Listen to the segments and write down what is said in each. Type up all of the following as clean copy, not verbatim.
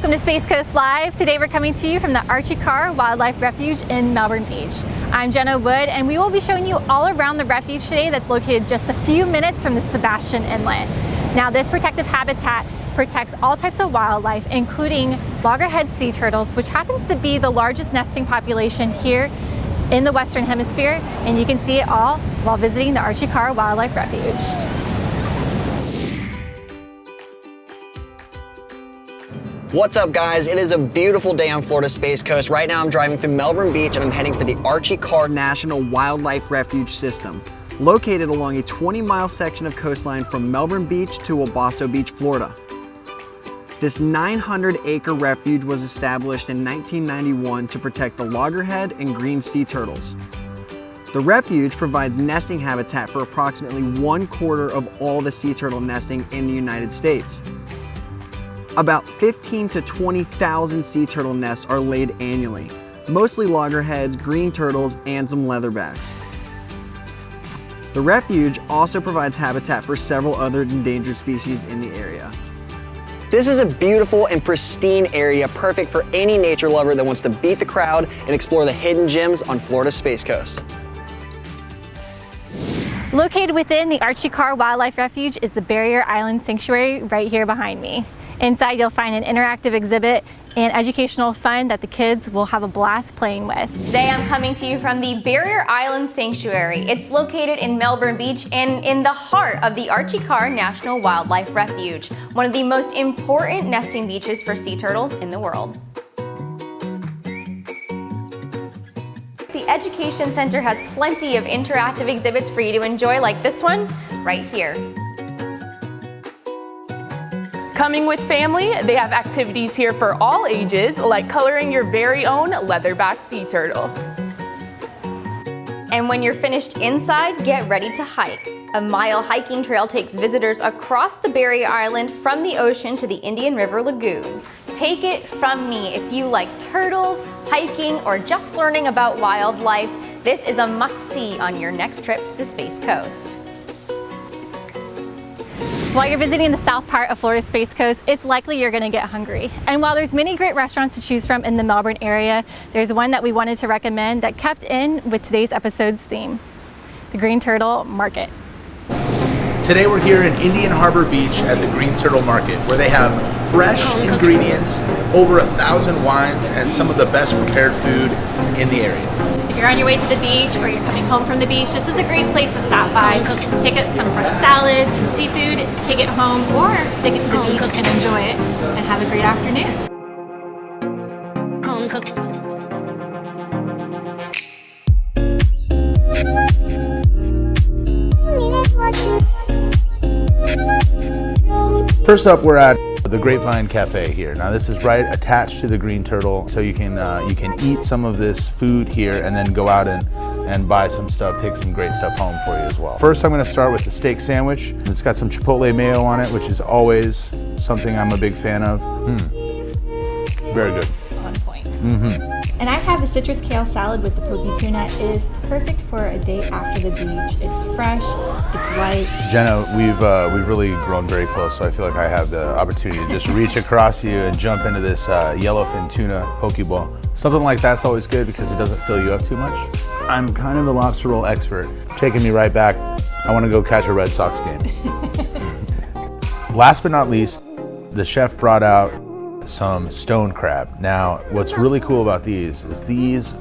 Welcome to Space Coast Live. Today we're coming to you from the Archie Carr Wildlife Refuge in Melbourne Beach. I'm Jeanna Wood, and we will be showing you all around the refuge today that's located just a few minutes from the Sebastian Inlet. Now, this protective habitat protects all types of wildlife, including loggerhead sea turtles, which happens to be the largest nesting population here in the Western Hemisphere, and you can see it all while visiting the Archie Carr Wildlife Refuge. What's up, guys? It is a beautiful day on Florida's Space Coast. Right now I'm driving through Melbourne Beach and I'm heading for the Archie Carr National Wildlife Refuge System, located along a 20-mile section of coastline from Melbourne Beach to Wabasso Beach, Florida. This 900-acre refuge was established in 1991 to protect the loggerhead and green sea turtles. The refuge provides nesting habitat for approximately 1/4 of all the sea turtle nesting in the United States. About 15,000 to 20,000 sea turtle nests are laid annually, mostly loggerheads, green turtles, and some leatherbacks. The refuge also provides habitat for several other endangered species in the area. This is a beautiful and pristine area, perfect for any nature lover that wants to beat the crowd and explore the hidden gems on Florida's Space Coast. Located within the Archie Carr Wildlife Refuge is the Barrier Island Sanctuary right here behind me. Inside you'll find an interactive exhibit and educational fun that the kids will have a blast playing with. Today I'm coming to you from the Barrier Island Sanctuary. It's located in Melbourne Beach and in the heart of the Archie Carr National Wildlife Refuge, one of the most important nesting beaches for sea turtles in the world. The Education Center has plenty of interactive exhibits for you to enjoy, like this one right here. Coming with family, they have activities here for all ages, like coloring your very own leatherback sea turtle. And when you're finished inside, get ready to hike. A mile hiking trail takes visitors across the Barrier Island from the ocean to the Indian River Lagoon. Take it from me, if you like turtles, hiking, or just learning about wildlife, this is a must-see on your next trip to the Space Coast. While you're visiting the south part of Florida's Space Coast, it's likely you're going to get hungry. And while there's many great restaurants to choose from in the Melbourne area, there's one that we wanted to recommend that kept in with today's episode's theme, the Green Turtle Market. Today we're here in Indian Harbor Beach at the Green Turtle Market, where they have fresh ingredients, over 1,000 wines, and some of the best prepared food in the area. If you're on your way to the beach or you're coming home from the beach, this is a great place to stop by. Pick up some fresh salads and seafood, take it home, or take it to the beach and enjoy it, and have a great afternoon. First up, we're at the Grapevine Cafe here. Now this is right attached to the Green Turtle, so you can eat some of this food here and then go out and buy some stuff, take some great stuff home for you as well. First, I'm going to start with the steak sandwich. It's got some chipotle mayo on it, which is always something I'm a big fan of. Very good. On point. And I have the citrus kale salad with the poke tuna. It is perfect for a day after the beach. It's fresh, it's light. Jenna, we've really grown very close, so I feel like I have the opportunity to just reach across you and jump into this yellowfin tuna poke bowl. Something like that's always good because it doesn't fill you up too much. I'm kind of a lobster roll expert. Taking me right back. I want to go catch a Red Sox game. Last but not least, the chef brought out some stone crab. Now, what's really cool about these is these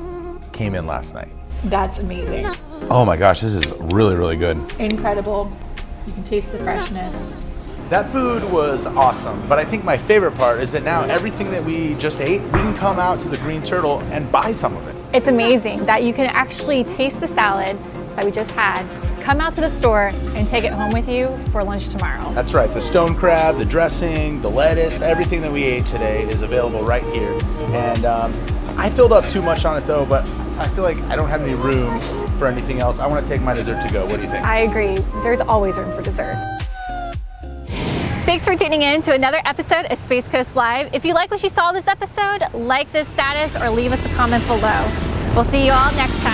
came in last night. That's amazing. Oh my gosh, this is really, really good. Incredible. You can taste the freshness. That food was awesome, but I think my favorite part is that now everything that we just ate, we can come out to the Green Turtle and buy some of it. It's amazing that you can actually taste the salad that we just had, come out to the store and take it home with you for lunch tomorrow. That's right, the stone crab, the dressing, the lettuce, everything that we ate today is available right here. And I filled up too much on it though, but I feel like I don't have any room for anything else. I want to take my dessert to go. What do you think? I agree. There's always room for dessert. Thanks for tuning in to another episode of Space Coast Live. If you like what you saw this episode, like this status or leave us a comment below. We'll see you all next time.